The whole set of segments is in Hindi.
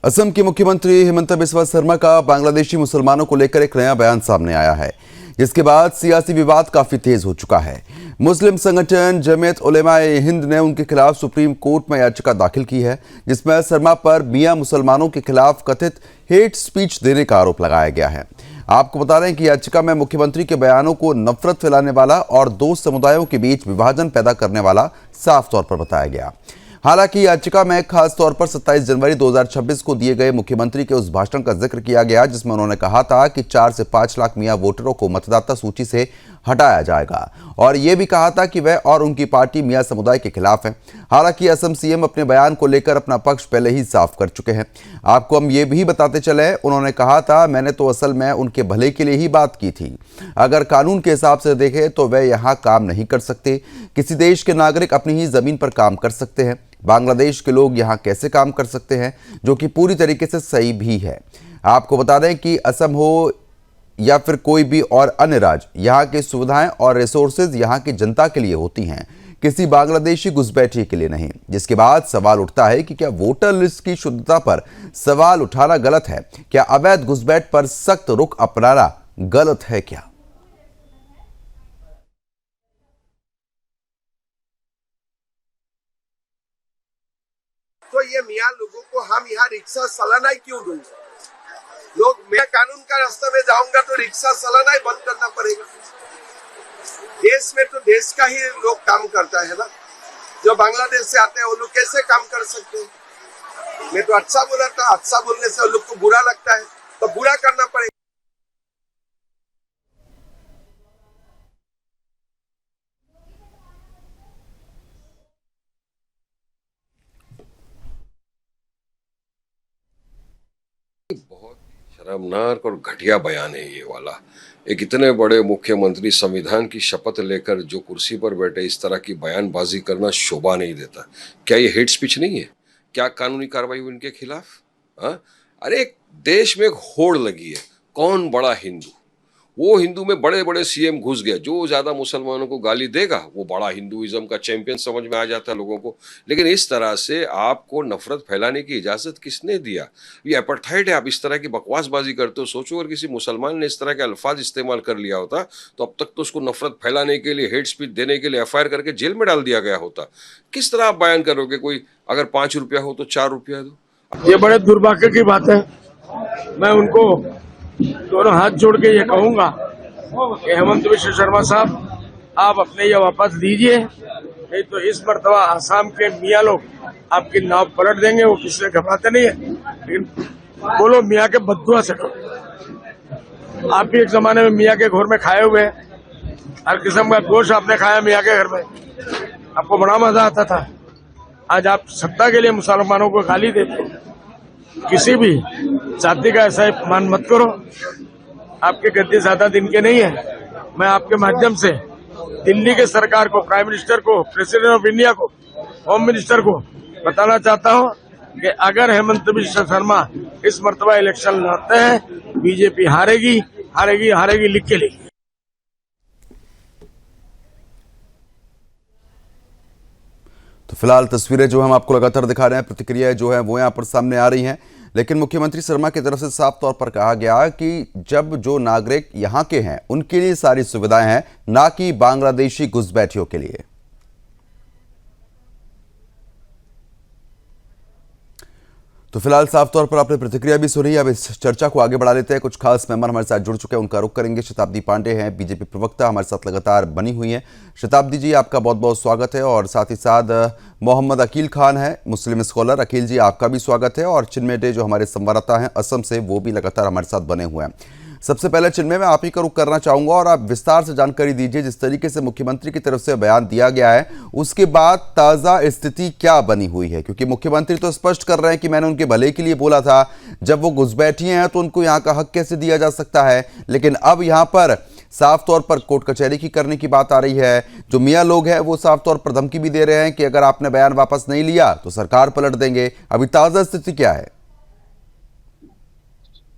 असम के मुख्यमंत्री हिमंत बिस्वा शर्मा का बांग्लादेशी मुसलमानों को लेकर एक नया बयान सामने आया है, जिसके बाद सियासी विवाद काफी तेज हो चुका है। मुस्लिम संगठन जमीयत उलेमाए हिंद ने उनके खिलाफ सुप्रीम कोर्ट में याचिका दाखिल की है, जिसमें शर्मा पर मियां मुसलमानों के खिलाफ कथित हेट स्पीच देने का आरोप लगाया गया है। आपको बता दें कि याचिका में मुख्यमंत्री के बयानों को नफरत फैलाने वाला और दो समुदायों के बीच विभाजन पैदा करने वाला साफ तौर पर बताया गया। हालांकि याचिका में खास तौर पर 27 जनवरी 2026 को दिए गए मुख्यमंत्री के उस भाषण का जिक्र किया गया, जिसमें उन्होंने कहा था कि 4 से 5 लाख मियां वोटरों को मतदाता सूची से हटाया जाएगा और यह भी कहा था कि वह और उनकी पार्टी मियां समुदाय के खिलाफ है। हालांकि असम सीएम अपने बयान को लेकर अपना पक्ष पहले ही साफ कर चुके हैं। आपको हम ये भी बताते चले, उन्होंने कहा था, मैंने तो असल में उनके भले के लिए ही बात की थी। अगर कानून के हिसाब से देखें तो वह यहाँ काम नहीं कर सकते। किसी देश के नागरिक अपनी ही जमीन पर काम कर सकते हैं। बांग्लादेश के लोग यहाँ कैसे काम कर सकते हैं, जो कि पूरी तरीके से सही भी है। आपको बता दें कि असम हो या फिर कोई भी और अन्य राज्य, यहाँ की सुविधाएं और रिसोर्सेज यहाँ की जनता के लिए होती हैं, किसी बांग्लादेशी घुसपैठिए के लिए नहीं। जिसके बाद सवाल उठता है कि क्या वोटर लिस्ट की शुद्धता पर सवाल उठाना गलत है? क्या अवैध घुसपैठ पर सख्त रुख अपनाना गलत है क्या? तो ये मियाँ लोगों को हम यहाँ रिक्शा चलाना ही क्यों दूंगा? लोग, मैं कानून का रास्ते में जाऊंगा तो रिक्शा चलाना ही बंद करना पड़ेगा। देश में तो देश का ही लोग काम करता है ना। जो बांग्लादेश से आते हैं वो लोग कैसे काम कर सकते हैं? मैं तो अच्छा बोला था, अच्छा बोलने से वो लोग को बुरा लगता है, तो बुरा करना पड़ेगा। बहुत शर्मनाक और घटिया बयान है ये वाला। एक इतने बड़े मुख्यमंत्री संविधान की शपथ लेकर जो कुर्सी पर बैठे इस तरह की बयानबाजी करना शोभा नहीं देता। क्या ये हेट स्पीच नहीं है? क्या कानूनी कार्रवाई हुई उनके खिलाफ? हाँ, अरे एक देश में एक होड़ लगी है, कौन बड़ा हिंदू। वो हिंदू में बड़े बड़े सीएम घुस गए। जो ज्यादा मुसलमानों को गाली देगा वो बड़ा हिंदुइज्म का चैंपियन समझ में आ जाता है लोगों को। लेकिन इस तरह से आपको नफरत फैलाने की इजाजत किसने दिया? ये अपार्थाइड है। आप इस तरह की बकवासबाजी करते हो। सोचो अगर किसी मुसलमान ने इस तरह के अल्फाज इस्तेमाल कर लिया होता तो अब तक तो उसको नफरत फैलाने के लिए, हेट स्पीच देने के लिए एफआईआर करके जेल में डाल दिया गया होता। किस तरह आप बयान करोगे? कोई अगर 5 रुपया हो तो 4 रुपया दो। ये बड़े दुर्भाग्य की बात है। मैं उनको दोनों हाथ जोड़ के ये कहूंगा कि हेमंत बिस्वा शर्मा साहब, आप अपने ये वापस दीजिए, नहीं तो इस मर्तबा आसाम के मियाँ लोग आपकी नाव पलट देंगे। वो किसी से घबराते नहीं है, लेकिन बोलो मियाँ के बद्दुआ से करो। आप भी एक जमाने में मियाँ के घर में खाए हुए हैं, हर किस्म का गोश्त आपने खाया मियाँ के घर में, आपको बड़ा मजा आता था। आज आप सत्ता के लिए मुसलमानों को गाली देते हो। किसी भी जाति का ऐसा अपमान मत करो। आपके गद्दे ज्यादा दिन के नहीं है। मैं आपके माध्यम से दिल्ली के सरकार को, प्राइम मिनिस्टर को, प्रेसिडेंट ऑफ इंडिया को, होम मिनिस्टर को बताना चाहता हूं कि अगर हेमंत बिस्वा शर्मा इस मर्तबा इलेक्शन लड़ते हैं, बीजेपी हारेगी, हारेगी, हारेगी, लिख के लेगी। तो फिलहाल तस्वीरें जो हम आपको लगातार दिखा रहे हैं, प्रतिक्रियाएं जो है वो यहाँ पर सामने आ रही हैं। लेकिन मुख्यमंत्री शर्मा की तरफ से साफ तौर पर कहा गया कि जब जो नागरिक यहाँ के हैं उनके लिए सारी सुविधाएं हैं, ना कि बांग्लादेशी घुसपैठियों के लिए। तो फिलहाल साफ तौर पर आपने प्रतिक्रिया भी सुनी। अब इस चर्चा को आगे बढ़ा लेते हैं। कुछ खास मेहमान हमारे साथ जुड़ चुके हैं, उनका रुख करेंगे। शताब्दी पांडे हैं, बीजेपी प्रवक्ता, हमारे साथ लगातार बनी हुई हैं। शताब्दी जी, आपका बहुत बहुत स्वागत है। और साथ ही साथ मोहम्मद अकील खान है, मुस्लिम स्कॉलर। अकील जी, आपका भी स्वागत है। और चिन्मय जो हमारे संवाददाता हैं असम से, वो भी लगातार हमारे साथ बने हुए हैं। सबसे पहले चिन्मय, मैं आप ही का रुख करना चाहूंगा और आप विस्तार से जानकारी दीजिए। जिस तरीके से मुख्यमंत्री की तरफ से बयान दिया गया है, उसके बाद ताजा स्थिति क्या बनी हुई है? क्योंकि मुख्यमंत्री तो स्पष्ट कर रहे हैं कि मैंने उनके भले के लिए बोला था, जब वो घुसपैठिए हैं तो उनको यहाँ का हक कैसे दिया जा सकता है। लेकिन अब यहाँ पर साफ तौर पर कोर्ट कचहरी की करने की बात आ रही है। जो मियाँ लोग हैं वो साफ तौर पर धमकी भी दे रहे हैं कि अगर आपने बयान वापस नहीं लिया तो सरकार पलट देंगे। अभी ताजा स्थिति क्या है?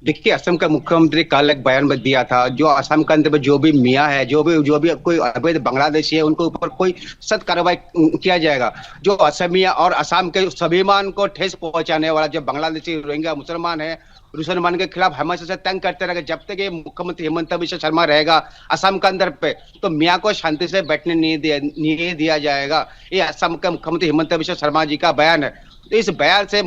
देखिए, असम का मुख्यमंत्री कल एक बयान दिया था, जो असम के अंदर में जो भी मियाँ है, जो भी कोई अवैध बांग्लादेशी है, उनके ऊपर कोई सख्त कार्रवाई किया जाएगा। जो असमिया और असम के स्वाभिमान को ठेस पहुंचाने वाला जो बांग्लादेशी रोहिंग्या मुसलमान है, मुसलमान के खिलाफ हमेशा से तंग करते रहेंगे। जब तक ये मुख्यमंत्री हेमंत बिश्व शर्मा रहेगा असम के अंदर पे, तो मियाँ को शांति से बैठने नहीं दिया जाएगा। ये असम के मुख्यमंत्री हेमंत बिश्व शर्मा जी का बयान है। तो इस बयान से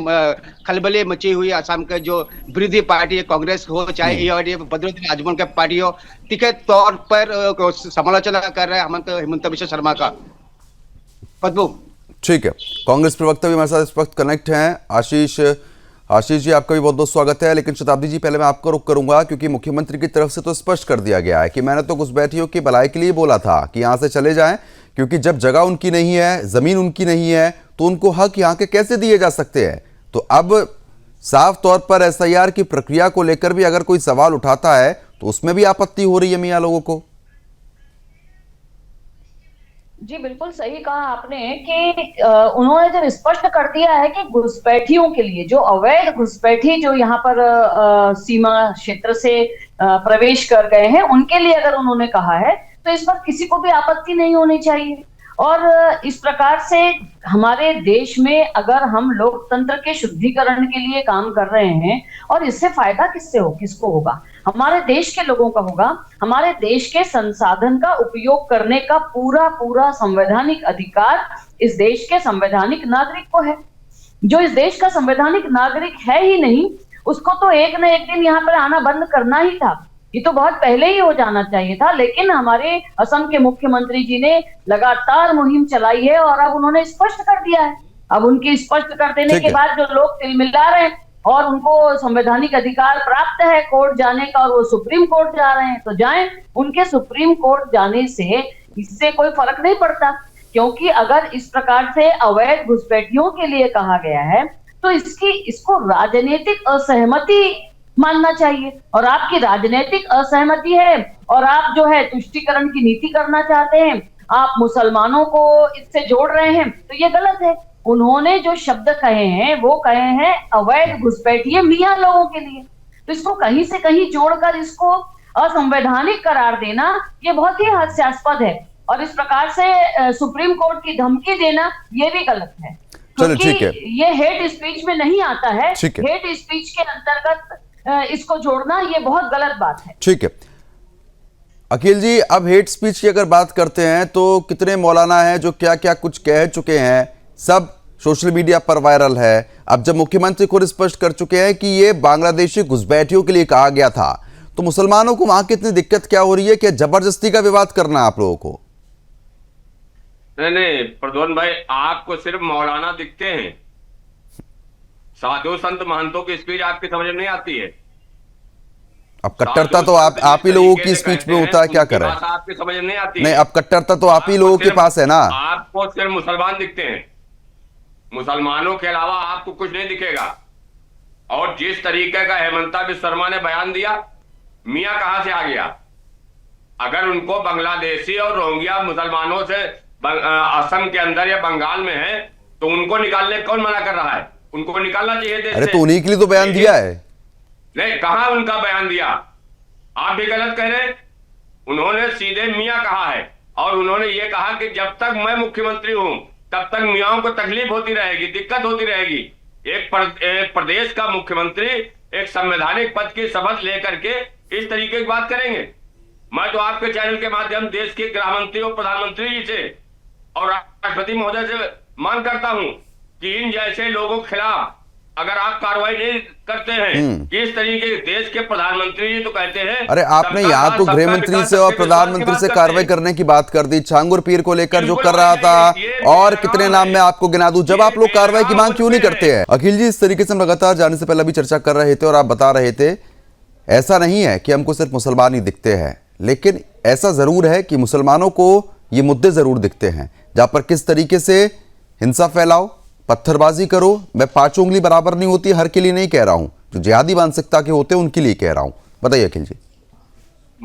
खलबली मची हुई असम के जो विरोधी पार्टी है, कांग्रेस हो चाहे एआईडीएफ बदरुद्दीन आजमल के पार्टी हो, तीखे तौर पर समालोचना कर रहे हैं हेमंत बिश्व शर्मा का। पद्मू, ठीक है, कांग्रेस प्रवक्ता भी हमारे साथ इस वक्त कनेक्ट हैं। आशीष जी, आपका भी बहुत बहुत स्वागत है। लेकिन शताब्दी जी, पहले मैं आपका रुख करूंगा, क्योंकि मुख्यमंत्री की तरफ से तो स्पष्ट कर दिया गया है कि मैंने तो घुसपैठियों की भलाई के लिए बोला था कि यहाँ से चले जाएं, क्योंकि जब जगह उनकी नहीं है, जमीन उनकी नहीं है, तो उनको हक यहाँ के कैसे दिए जा सकते हैं। तो अब साफ तौर पर एसआईआर की प्रक्रिया को लेकर भी अगर कोई सवाल उठाता है तो उसमें भी आपत्ति हो रही है मियां लोगों को। जी बिल्कुल सही कहा आपने कि उन्होंने जब स्पष्ट कर दिया है कि घुसपैठियों के लिए, जो अवैध घुसपैठी जो यहाँ पर सीमा क्षेत्र से प्रवेश कर गए हैं, उनके लिए अगर उन्होंने कहा है तो इस पर किसी को भी आपत्ति नहीं होनी चाहिए। और इस प्रकार से हमारे देश में अगर हम लोकतंत्र के शुद्धिकरण के लिए काम कर रहे हैं, और इससे फायदा किसको होगा? हमारे देश के लोगों का होगा। हमारे देश के संसाधन का उपयोग करने का पूरा संवैधानिक अधिकार इस देश के संवैधानिक नागरिक को है। जो इस देश का संवैधानिक नागरिक है ही नहीं, उसको तो एक न एक दिन यहाँ पर आना बंद करना ही था। ये तो बहुत पहले ही हो जाना चाहिए था, लेकिन हमारे असम के मुख्यमंत्री जी ने लगातार मुहिम चलाई है और अब उन्होंने स्पष्ट कर दिया है। अब उनके स्पष्ट कर देने के बाद जो लोग तिलमिला रहे हैं और उनको संवैधानिक अधिकार प्राप्त है कोर्ट जाने का, और वो सुप्रीम कोर्ट जा रहे हैं, तो जाएं। उनके सुप्रीम कोर्ट जाने से इससे कोई फर्क नहीं पड़ता, क्योंकि अगर इस प्रकार से अवैध घुसपैठियों के लिए कहा गया है तो इसको राजनीतिक असहमति मानना चाहिए। और आपकी राजनीतिक असहमति है और आप जो है तुष्टीकरण की नीति करना चाहते हैं, आप मुसलमानों को इससे जोड़ रहे हैं, तो ये गलत है। उन्होंने जो शब्द कहे हैं वो कहे हैं अवैध घुसपैठिए मियां लोगों के लिए, तो इसको कहीं से कहीं जोड़कर इसको असंवैधानिक करार देना ये बहुत ही हास्यास्पद है। और इस प्रकार से सुप्रीम कोर्ट की धमकी देना ये भी गलत है, क्योंकि ये हेट स्पीच में नहीं आता है। हेट स्पीच के अंतर्गत इसको जोड़ना ये बहुत गलत बात है। ठीक है अखिल जी, अब हेट स्पीच की अगर बात करते हैं तो कितने मौलाना हैं जो क्या क्या कुछ कह चुके हैं, सब सोशल मीडिया पर वायरल है। अब जब मुख्यमंत्री खुद स्पष्ट कर चुके हैं कि ये बांग्लादेशी घुसपैठियों के लिए कहा गया था, तो मुसलमानों को वहां कितनी दिक्कत क्या हो रही है? क्या जबरदस्ती का विवाद करना है आप लोगों को? नहीं प्रद्योन भाई, आपको सिर्फ मौलाना दिखते हैं, साधु संत महंतों की स्पीच आपकी समझ में नहीं आती है। अब कट्टरता तो आप ही लोगों की स्पीच में होता है, क्या कर रहे हैं? आपकी समझ में नहीं आती नहीं, अब कट्टरता तो आप ही लोगों के पास है ना। आपको सिर्फ मुसलमान दिखते हैं, मुसलमानों के अलावा आपको कुछ नहीं दिखेगा। और जिस तरीके का हेमंत बिश्व शर्मा ने बयान दिया, मियां कहां से आ गया? अगर उनको बांग्लादेशी और रोहिंग्या मुसलमानों से असम के अंदर या बंगाल में है, तो उनको निकालने कौन मना कर रहा है? उनको निकालना चाहिए देश से। अरे तो उन्हीं के लिए तो बयान दिया है। नहीं, कहां उनका बयान दिया? आप भी गलत कह रहे हैं। उन्होंने सीधे मियां कहा है, और उन्होंने ये कहा कि जब तक मैं मुख्यमंत्री हूं तब तक मियाओं को तकलीफ होती रहेगी, दिक्कत होती रहेगी। एक प्रदेश का मुख्यमंत्री एक संवैधानिक पद की शपथ लेकर के इस तरीके की बात करेंगे? मैं तो आपके चैनल के माध्यम देश के गृह मंत्री और प्रधानमंत्री जी से और राष्ट्रपति महोदय से मांग करता हूं कि इन जैसे लोगों के खिलाफ अगर आप कार्रवाई नहीं करते हैं, किस तरीके देश के प्रधानमंत्री जी तो कहते हैं। अरे आपने यहाँ तो गृह मंत्री से और प्रधानमंत्री से कार्रवाई करने की बात कर दी, छांगुर पीर को लेकर जो कर रहा था, और कितने नाम मैं आपको गिना दूं। जब आप लोग कार्रवाई की मांग क्यों नहीं करते हैं? अखिल जी, इस तरीके से हम लगातार जाने से पहले भी चर्चा कर रहे थे और आप बता रहे थे ऐसा नहीं है कि हमको सिर्फ मुसलमान ही दिखते हैं, लेकिन ऐसा जरूर है कि मुसलमानों को ये मुद्दे जरूर दिखते हैं, जहां पर किस तरीके से हिंसा फैलाओ, पत्थरबाजी करो। मैं 5 उंगली बराबर नहीं होती, हर के लिए नहीं कह रहा हूं, जो जिहादी मानसिकता के होते हैं उनके लिए कह रहा हूं। बताइए अखिल जी।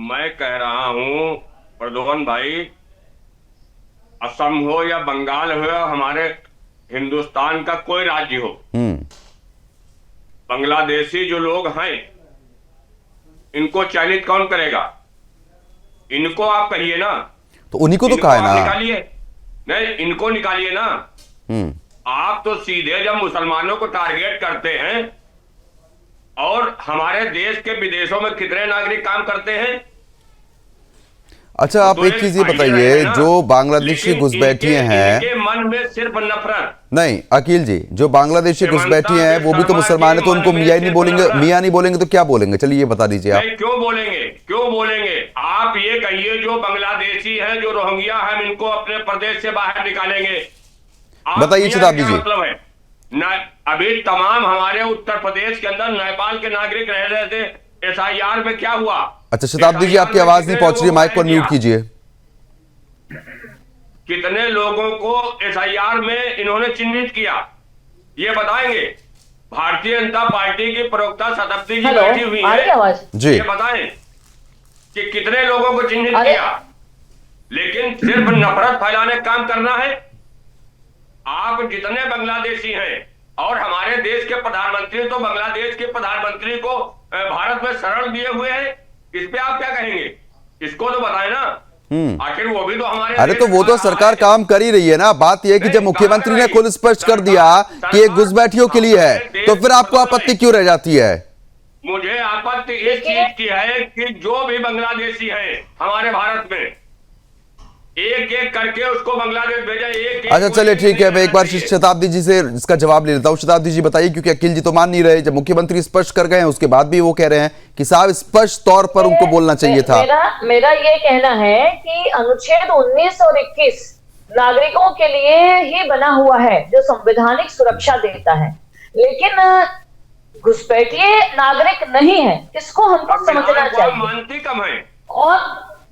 मैं कह रहा हूं प्रद्योन भाई, असम हो या बंगाल हो या हमारे हिंदुस्तान का कोई राज्य हो, बांग्लादेशी जो लोग हैं इनको चयनित कौन करेगा? इनको आप कहिए ना। तो उन्हीं को तो इनको कहा है आप ना। निकालिए, नहीं इनको निकालिए ना। आप तो सीधे जब मुसलमानों को टारगेट करते हैं, और हमारे देश के विदेशों में कितने नागरिक काम करते हैं। अच्छा, आप तो एक चीज ये आइडिया बताइए, है ना। जो बांग्लादेशी लेकिन घुसपैठिए हैं, इनके मन में सिर्फ नफरत। नहीं अकील जी, जो बांग्लादेशी घुसपैठिए हैं वो भी तो शर्मा मुसलमान है, तो के उनको मन में मियाँ नहीं सिर्फ बोलेंगे, नफरत। मियाँ नहीं बोलेंगे तो क्या बोलेंगे? चलिए ये बता दीजिए आप। नहीं, क्यों बोलेंगे, क्यों बोलेंगे? आप ये कहिए जो बांग्लादेशी हैं, जो रोहिंग्या हैं, इनको अपने प्रदेश से बाहर निकालेंगे। आप बताइए मियाँ शताब्दी क्या जी। मतलब है? अभी तमाम हमारे उत्तर प्रदेश के अंदर नेपाल के नागरिक रह रहे थे, एसआईआर में क्या हुआ? अच्छा शताब्दी जी, आपकी SIR में आवाज नहीं कितने पहुंच रही, लोगों माइक को पर म्यूट किया? कीजिए। कितने लोगों को एसआईआर में इन्होंने चिन्हित किया, ये बताएंगे? भारतीय जनता पार्टी की प्रवक्ता शताब्दी जी हेलो, बैठी हुई आ रही है, आवाज? जी। ये बताएं कि कितने लोगों को चिन्हित अरे- किया। लेकिन सिर्फ नफरत फैलाने का काम करना है। आप जितने बांग्लादेशी हैं, और हमारे देश के प्रधानमंत्री तो बांग्लादेश के प्रधानमंत्री को भारत में शरण दिए हुए हैं, इस पे आप क्या कहेंगे? इसको तो बताएं ना। आखिर वो भी तो हमारे अरे तो देश वो तो का सरकार है। काम कर ही रही है ना। बात यह है कि जब नहीं, मुख्यमंत्री ने कहाँ कर खुद रही? स्पष्ट कर दिया सरकार- कि ये घुसपैठियों के लिए है, सरकार तो फिर आपको देश- आपत्ति क्यों रह जाती है? मुझे आपत्ति इस चीज की है कि जो भी बांग्लादेशी है हमारे भारत में, एक एक करके उसको बांग्लादेश भेजा। एक अच्छा चलिए ठीक है, मैं एक बार शताब्दी जी से इसका जवाब ले लेता हूं। शताब्दी जी बताइए, क्योंकि अकील जी तो मान नहीं रहे। जब मुख्यमंत्री स्पष्ट कर गए हैं उसके बाद भी वो कह रहे हैं कि साहब स्पष्ट तौर पर उनको बोलना चाहिए था। मेरा ये कहना है कि अनुच्छेद 19 और 21 नागरिकों के लिए ही बना हुआ है, जो संवैधानिक सुरक्षा देता है, लेकिन घुसपैठिए नागरिक नहीं है, इसको हमको समझना चाहिए। मानती कम है।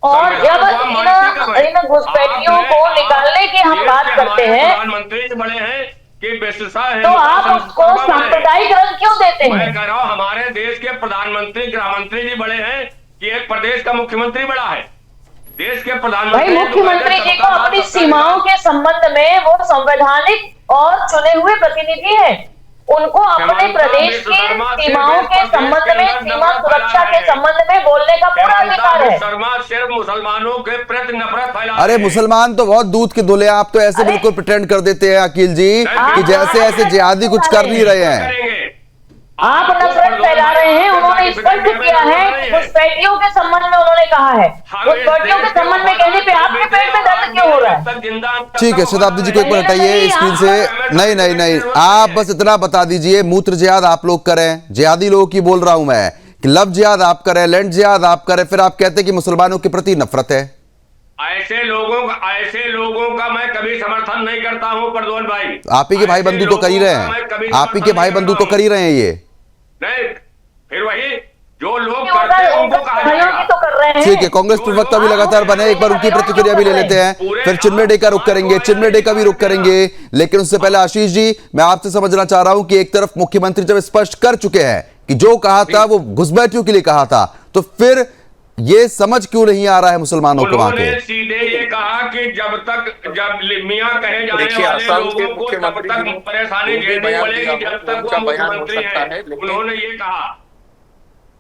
और जब इन घुसपैठियों को निकालने की हम बात करते हैं, प्रधानमंत्री बड़े हैं कि विशेषा है, तो आप उसको सांप्रदायिक रंग क्यों देते मैं हैं? कह रहा हूं हमारे देश के प्रधानमंत्री गृह मंत्री जी बड़े हैं कि एक प्रदेश का मुख्यमंत्री बड़ा है। देश के प्रधानमंत्री भाई मुख्यमंत्री जी को अपनी सीमाओं के संबंध में, वो संवैधानिक और चुने हुए प्रतिनिधि हैं, उनको अपने प्रदेश की सीमाओं के संबंध में, सीमा सुरक्षा के संबंध में बोलने का पूरा अधिकार है। शर्मा सिर्फ मुसलमानों के प्रति नफरत फैला। अरे मुसलमान तो बहुत दूध के धुले हैं, आप तो ऐसे अरे- बिल्कुल प्रिटेंड कर देते हैं अकील जी कि जैसे ऐसे जिहादी कुछ कर नहीं रहे हैं। आप नफरत फैला रहे हैं। उन्होंने स्पष्ट किया है, घुसपैठियों के संबंध में उन्होंने कहा है। घुसपैठियों के संबंध में कहने पे आपके पेट में दर्द क्यों हो रहा है? ठीक है शताब्दी जी को एक बार हटाइए स्क्रीन से। नहीं नहीं नहीं, आप बस इतना बता दीजिए, मूत्र जिहाद आप लोग करें, जिहादी लोगों की बोल रहा हूं मैं, कि लव जिहाद आप करें, लैंड जिहाद आप करें, फिर आप कहते हैं कि मुसलमानों के प्रति नफरत है। ऐसे लोगों का मैं कभी समर्थन नहीं करता हूं प्रद्योत भाई। आप ही के भाई बंधु तो कर ही रहे हैं, आप ही के भाई बंधु तो कर ही रहे हैं ये। नहीं, फिर वही जो लोग उनका करते हैं उनको कहा सहयोगी जाएगा। तो कर रहे हैं। ठीक है, कांग्रेस प्रवक्ता भी लगातार बने, एक बार उनकी प्रतिक्रिया भी ले लेते हैं, फिर चिन्मय डे का रुख करेंगे, चिन्मय डे का भी रुख करेंगे। लेकिन उससे पहले आशीष जी, मैं आपसे समझना चाह रहा हूं कि एक तरफ मुख्यमंत्री जब स्पष्ट कर चुके हैं कि जो कहा था वो घुसपैठियों के लिए कहा था, तो फिर ये समझ क्यों नहीं आ रहा है मुसलमानों को वहां के? उन्होंने सीधे ये कहा कि जब मियां कहे जाने देखिए, वाले असम के लोगों को तब मुख्यमंत्री तक जी परेशानी जो भी झेलनी बयान पड़ेगी दिया जब हो, तक वो उनका बयान हो मुख्यमंत्री सकता है, है। लेकिन-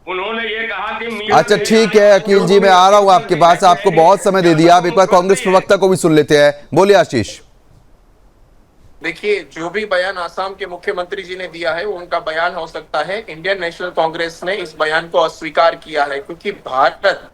उन्होंने ये कहा कि मियां अच्छा कहे ठीक जाने है वाले अकील जी, लोगों मैं आ रहा हूं को आपके पास, आपको बहुत समय दे दिया। आप एक बार कांग्रेस प्रवक्ता को भी सुन लेते हैं। बोलिए आशीष। देखिए, जो भी बयान आसाम के मुख्यमंत्री जी ने दिया है वो उनका बयान हो सकता है। इंडियन नेशनल कांग्रेस ने इस बयान को अस्वीकार किया है, क्योंकि भारत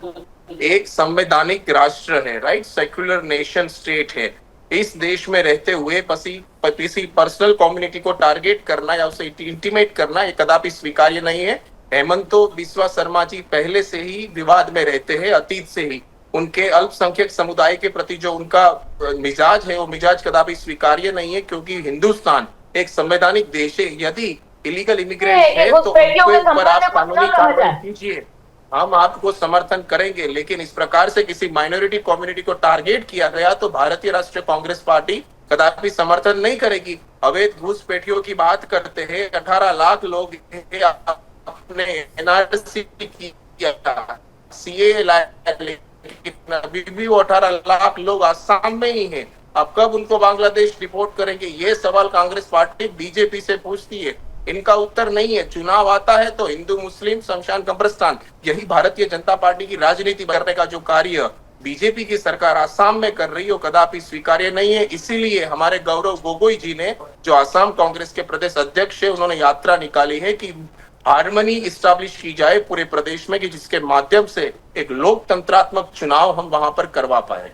एक संवैधानिक राष्ट्र है, राइट, सेक्युलर नेशन स्टेट है। इस देश में रहते हुए किसी पर्सनल कम्युनिटी को टारगेट करना या उसे इंटिमेट करना ये कदापि स्वीकार्य नहीं है। हेमंतो बिस्वा शर्मा जी पहले से ही विवाद में रहते हैं, अतीत से ही। उनके अल्पसंख्यक समुदाय के प्रति जो उनका मिजाज है वो मिजाज कदापि स्वीकार्य नहीं है, क्योंकि हिंदुस्तान एक संवैधानिक देश है। यदि इलीगल इमिग्रेंट है तो उनके ऊपर आप कानूनी कार्रवाई कीजिए, हम आपको समर्थन करेंगे। लेकिन इस प्रकार से किसी माइनॉरिटी कम्युनिटी को टारगेट किया गया तो भारतीय राष्ट्रीय कांग्रेस पार्टी कदापि समर्थन नहीं करेगी। अवैध घुसपैठियों की बात करते हैं, 18 लाख लोग अपने एनआरसी किया, सीए लाया, लेकिन अभी भी वो 18 लाख लोग आसाम में ही हैं। अब कब उनको बांग्लादेश डिपोर्ट करेंगे, ये सवाल कांग्रेस पार्टी बीजेपी से पूछती है। इनका उत्तर नहीं है। चुनाव आता है तो हिंदू मुस्लिम शमशान कब्रिस्तान, यही भारतीय जनता पार्टी की राजनीति करने का जो कार्य बीजेपी की सरकार आसाम में कर रही है कदापि स्वीकार्य नहीं है। इसीलिए हमारे गौरव गोगोई जी ने, जो आसाम कांग्रेस के प्रदेश अध्यक्ष है, उन्होंने यात्रा निकाली है कि हार्मनी इस्टेब्लिश की जाए पूरे प्रदेश में, कि जिसके माध्यम से एक लोकतंत्रात्मक चुनाव हम वहां पर करवा पाए।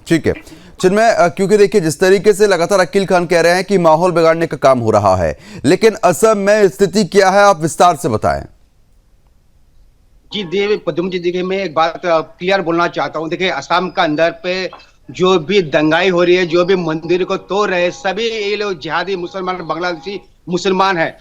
ठीक है चिन्मय, क्योंकि देखिए जिस तरीके से लगातार अकील खान कह रहे हैं कि माहौल बिगाड़ने का काम हो रहा है, लेकिन असम में स्थिति क्या है, आप विस्तार से बताएं। जी देव पदम जी, देखिए मैं एक बात क्लियर बोलना चाहता हूँ। देखिए असम का अंदर पे जो भी दंगाई हो रही है, जो भी मंदिर को तोड़ रहे हैं, सभी ये लोग जिहादी मुसलमान बांग्लादेशी मुसलमान है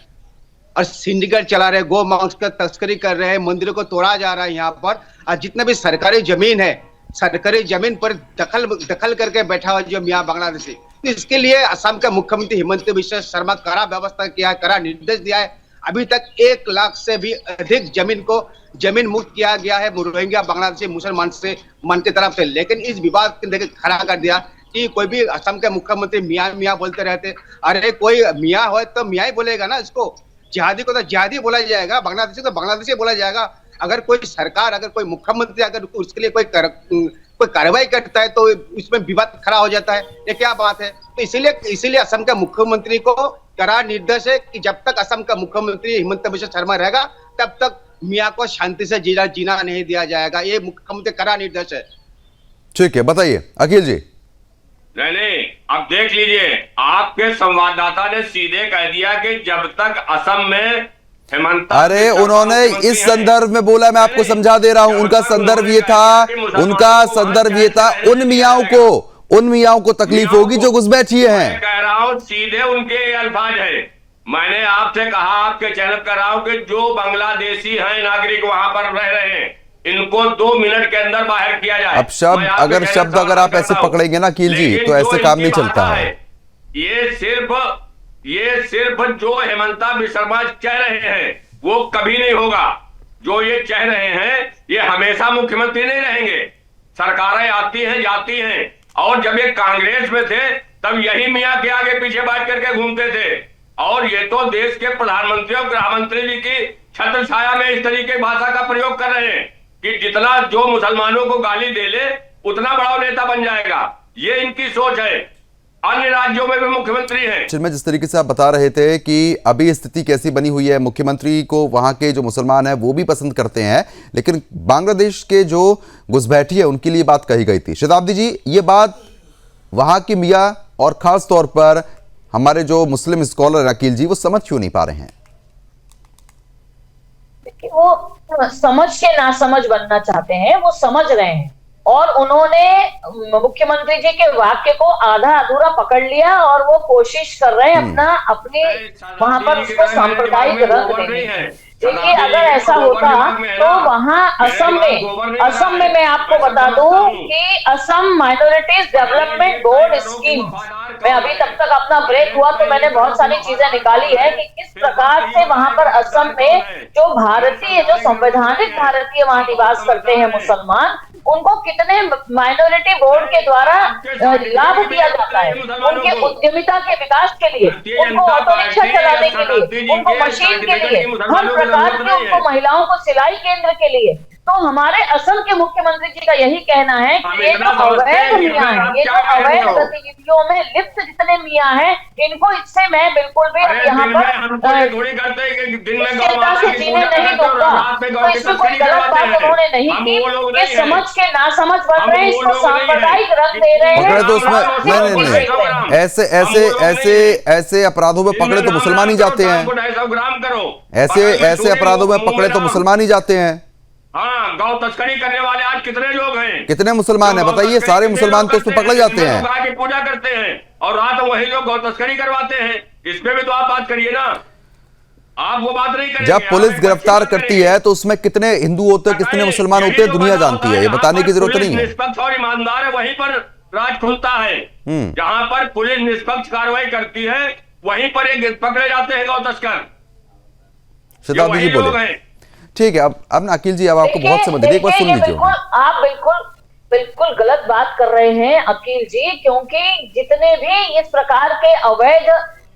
और सिंडिकेट चला रहे, गौ मांस का तस्करी कर रहे हैं, मंदिरों को तोड़ा जा रहा है यहाँ पर। और जितना भी सरकारी जमीन है, सरकारी जमीन पर दखल करके बैठा हुआ जो मियाँ बांग्लादेशी, तो इसके लिए असम का मुख्यमंत्री हिमंत बिश्व शर्मा कड़ा व्यवस्था किया है, कड़ा निर्देश दिया है। अभी तक 1 लाख से भी अधिक जमीन मुक्त किया गया है रोहिंग्या बांग्लादेशी मुसलमान से मन की तरफ से। लेकिन इस विवाद को खड़ा कर दिया कि कोई भी असम के मुख्यमंत्री मियाँ मियाँ बोलते रहते। अरे कोई मियाँ हो तो मियाँ ही बोलेगा ना, इसको जिहादी को तो जिहादी बोला जाएगा, बांग्लादेशी तो बांग्लादेशी बोला जाएगा। अगर कोई सरकार, अगर कोई मुख्यमंत्री अगर उसके लिए कोई कार्रवाई करता है तो इसमें विवाद खड़ा हो जाता है, ये क्या बात है। तो इसीलिए असम के मुख्यमंत्री को कड़ा निर्देश है कि जब तक असम का मुख्यमंत्री हिमंत बिश्व शर्मा रहेगा तब तक मियाँ को शांति से जीना नहीं दिया जाएगा। ये मुख्यमंत्री कड़ा निर्देश है। ठीक है, बताइए अखिल जी। नहीं, अब देख लीजिए, आपके संवाददाता ने सीधे कह दिया कि जब तक असम में हेमंत, अरे उन्होंने इस संदर्भ में बोला, मैं आपको समझा दे रहा हूं। उनका संदर्भ ये था उन मियाओं को तकलीफ होगी जो घुसपैठिए हैं। कह रहा हूं सीधे उनके अल्फाज है। मैंने आपसे कहा, आपके चैनल कर रहा हूं कि जो बांग्लादेशी हैं नागरिक वहां पर रह रहे हैं, इनको 2 मिनट के अंदर बाहर किया जाए। अब शब्द अगर आप ऐसे पकड़ेंगे ना अखिल जी, तो ऐसे काम नहीं चलता है। ये सिर्फ जो हेमंता बिश्वा कह रहे हैं वो कभी नहीं होगा। जो ये कह रहे हैं ये हमेशा मुख्यमंत्री नहीं रहेंगे। सरकारें आती हैं जाती हैं, और जब ये कांग्रेस में थे तब यही मियाँ के आगे पीछे बैठ करके घूमते थे। और ये तो देश के प्रधानमंत्री और गृह मंत्री जी की छत्र छाया में इस तरीके की भाषा का प्रयोग कर रहे हैं कि जितना जो मुसलमानों को गाली दे ले उतना बड़ा नेता बन जाएगा। ये इनकी सोच है। अन्य राज्यों में भी मुख्यमंत्री हैं। चिन्मय, जिस तरीके से आप बता रहे थे कि अभी स्थिति कैसी बनी हुई है, मुख्यमंत्री को वहां के जो मुसलमान हैं वो भी पसंद करते हैं, लेकिन बांग्लादेश के जो घुसपैठी है उनके लिए बात कही गई थी। शताब्दी जी, ये बात वहां की मियाँ और खास तौर पर हमारे जो मुस्लिम स्कॉलर अकील जी, वो समझ क्यों नहीं पा रहे हैं? वो समझ के ना समझ बनना चाहते हैं, वो समझ रहे हैं। और उन्होंने मुख्यमंत्री जी के वाक्य को आधा अधूरा पकड़ लिया और वो कोशिश कर रहे हैं अपने वहां पर उसको सांप्रदायिक रंग देने की। देखिए, अगर ऐसा होता तो वहां असम में मैं आपको बता दूं कि Assam minorities development board scheme, मैं अभी तक अपना ब्रेक हुआ तो मैंने बहुत सारी चीजें निकाली है कि किस प्रकार से वहां पर असम में जो भारतीय, जो संवैधानिक भारतीय वहां निवास करते हैं मुसलमान, उनको कितने माइनॉरिटी बोर्ड के द्वारा लाभ दिया जाता है। उनके उद्यमिता के विकास के लिए, उनको ऑटो रिक्शा चलाने के लिए, उनको मशीन के लिए, हर प्रकार के, उनको महिलाओं को सिलाई केंद्र के लिए। तो हमारे असम के मुख्यमंत्री जी का यही कहना है कि ये जो अवैध मियाँ हैं, ये जो अवैध गतिविधियों में लिप्त जितने मियाँ हैं, इनको इससे मैं बिल्कुल भी यहाँ पर चिंता से जीने नहीं दूंगा। तो इसमें कोई गलत बात उन्होंने नहीं की। ये समझ के ना समझ बन रहे हैं, इसको सांप्रदायिक रंग दे रहे हैं। तो उसमें नहीं, ऐसे अपराधों में पकड़े तो मुसलमान ही जाते हैं। ऐसे अपराधों में पकड़े तो मुसलमान ही जाते हैं। हाँ, गौ तस्करी करने वाले आज कितने लोग हैं? कितने मुसलमान हैं बताइए? सारे मुसलमान तो उसमें पकड़े जाते हैं, गाय की पूजा करते हैं और रात वही लोग गौ तस्करी करवाते हैं। इसमें भी तो आप बात करिए ना, आप वो बात नहीं करेंगे। जब पुलिस गिरफ्तार करती है तो उसमें कितने हिंदू होते हैं, कितने मुसलमान होते हैं, दुनिया जानती है, ये बताने की जरूरत नहीं है। निष्पक्ष और ईमानदार है, वहीं पर राज खुलता है। जहां पर पुलिस निष्पक्ष कार्रवाई करती है वहीं पर ये पकड़े जाते हैं गौ तस्कर। शताब्दी जी बोले। ठीक है, अब ना अकील जी, अब आपको बहुत समझ एक बार सुन लीजिए। आप बिल्कुल गलत बात कर रहे हैं अकील जी, क्योंकि जितने भी इस प्रकार के अवैध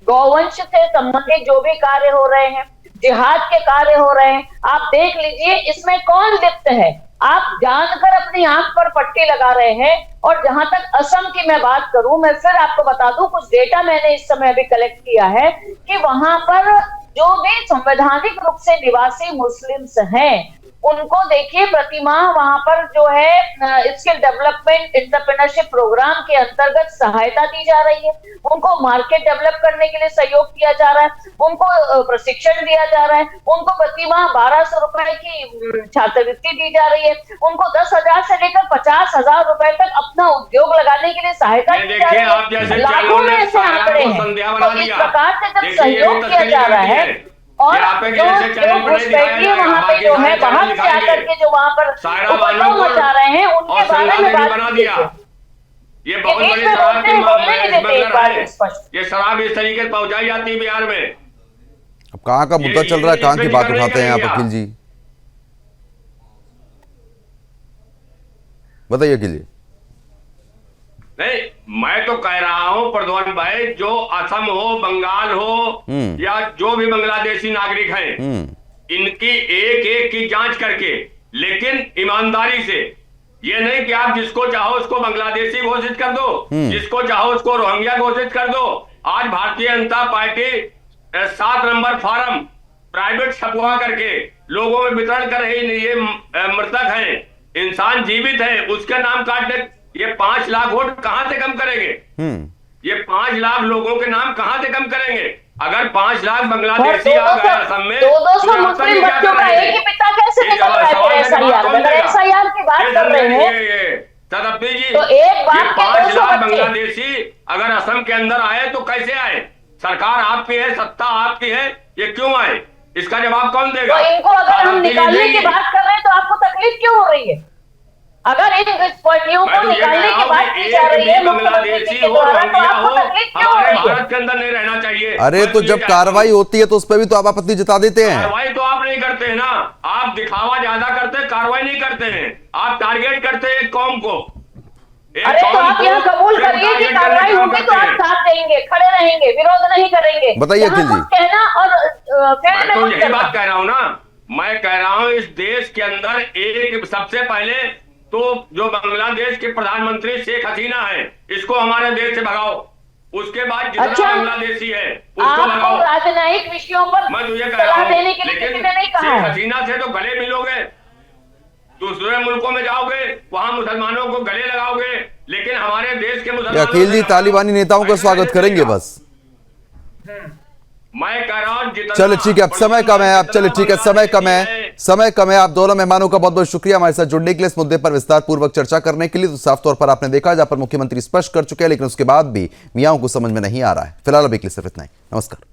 गौवंश से संबंधित जो भी कार्य हो रहे हैं, जिहाद के कार्य हो रहे हैं, आप देख लीजिए इसमें कौन लिप्त है। आप जानकर अपनी आंख पर पट्टी लगा रहे हैं। और जहां तक असम की मैं बात करूं, मैं फिर आपको बता दूं, कुछ डेटा मैंने इस समय अभी कलेक्ट किया है कि वहां पर जो भी संवैधानिक रूप से निवासी मुस्लिम्स हैं, उनको देखिए प्रतिमाह वहां पर जो है स्किल डेवलपमेंट एंटरप्रेन्योरशिप प्रोग्राम के अंतर्गत सहायता दी जा रही है, उनको मार्केट डेवलप करने के लिए सहयोग किया जा रहा है, उनको प्रशिक्षण दिया जा रहा है, उनको प्रतिमाह 1200 रुपए की छात्रवृत्ति दी जा रही है, उनको 10,000 से लेकर 50,000 रुपए तक अपना उद्योग लगाने के लिए सहायता दी जा रही है। लाखों में ऐसे आंकड़े हैं। तो इस प्रकार से जब सहयोग किया जा रहा है और जो घुसपैठी वहां पे जो है बाहर से आकर के जो वहां पर उपद्रव मचा रहे हैं, उनके बारे में बात कीजिए। ये बहुत बड़ी शराब की स्मगलर है। ये शराब इस तरीके से पहुंचाई जाती है बिहार में। अब कहाँ का मुद्दा चल रहा है, कहाँ की बात उठाते हैं आप अखिल जी, बताइए अखिल जी। नहीं, मैं तो कह रहा हूं प्रद्युम्न भाई, जो असम हो, बंगाल हो या जो भी बांग्लादेशी नागरिक हैं, इनकी एक एक की जांच करके, लेकिन ईमानदारी से। ये नहीं कि आप जिसको चाहो उसको बांग्लादेशी घोषित कर दो, जिसको चाहो उसको रोहिंग्या घोषित कर दो। आज Bharatiya Janata party 7 number farm private छपवा करके लोगों में वितरण कर रही। ये मृतक है, इंसान जीवित है, उसके नाम काटने। ये 5 लाख वोट कहां से कम करेंगे? ये 5 लाख लोगों के नाम कहां से कम करेंगे? अगर 5 लाख बांग्लादेशी आ गए असम में, 200 मुस्लिम बच्चों का एक ही पिता कैसे निकल रहा है एसआईआर? अगर एसआईआर की बात कर रहे हैं सदप्ती जी, तो एक बात के 5 लाख 200 बच्चे बांग्लादेशी अगर असम के अंदर आए तो कैसे आए? सरकार आपकी है, सत्ता आपकी है, ये क्यों आए? इसका जवाब कौन देगा? तो इनको अगर हम निकालने की बात कर रहे हैं तो आपको तकलीफ क्यों हो रही है? अगर इन घुसपैठियों को निकालने की बात की जा रही है मुख्यमंत्री जी के द्वारा, तो आपको तकलीफ क्यों हो रही है? भारत के अंदर नहीं रहना चाहिए। अरे तो जब कार्रवाई होती है तो उस पर भी तो आप आपत्ति जता देते हैं। कार्रवाई तो आप नहीं करते हैं ना, आप दिखावा ज्यादा करते हैं, कार्रवाई नहीं करते हैं। आप टारगेट करते हैं एक कौम को। अरे तो आप यहाँ कबूल करिए कि कार्रवाई होगी तो आप साथ देंगे, खड़े रहेंगे, विरोध नहीं करेंगे। बताइए अखिल जी। कहना और मैं तो यही बात कह रहा हूँ ना, मैं कह रहा हूँ इस देश के अंदर एक सबसे पहले तो जो बांग्लादेश के प्रधानमंत्री शेख हसीना है, इसको हमारे देश से भगाओ। उसके बाद जितना बांग्लादेशी है उसको भगाओ। राजनयिक विषयों पर मैं तुझे कह रहा हूँ, देने के लिए किसी ने नहीं कहा शेख है। हसीना से तो गले मिलोगे, दूसरे मुल्कों में जाओगे, वहां मुसलमानों को गले लगाओगे, लेकिन हमारे देश के मुसलमानों अखिल जी तालिबानी नेताओं का स्वागत करेंगे बस। मैं कह रहा हूँ जितना। चलिए ठीक है, अब समय कम है, अब चलिए ठीक है, समय कम है। आप दोनों मेहमानों का बहुत बहुत शुक्रिया हमारे साथ जुड़ने के लिए, इस मुद्दे पर विस्तार पूर्वक चर्चा करने के लिए। तो साफ तौर पर आपने देखा जहां पर मुख्यमंत्री स्पष्ट कर चुके हैं, लेकिन उसके बाद भी मियाओं को समझ में नहीं आ रहा है। फिलहाल अभी के लिए सिर्फ इतना ही। नमस्कार।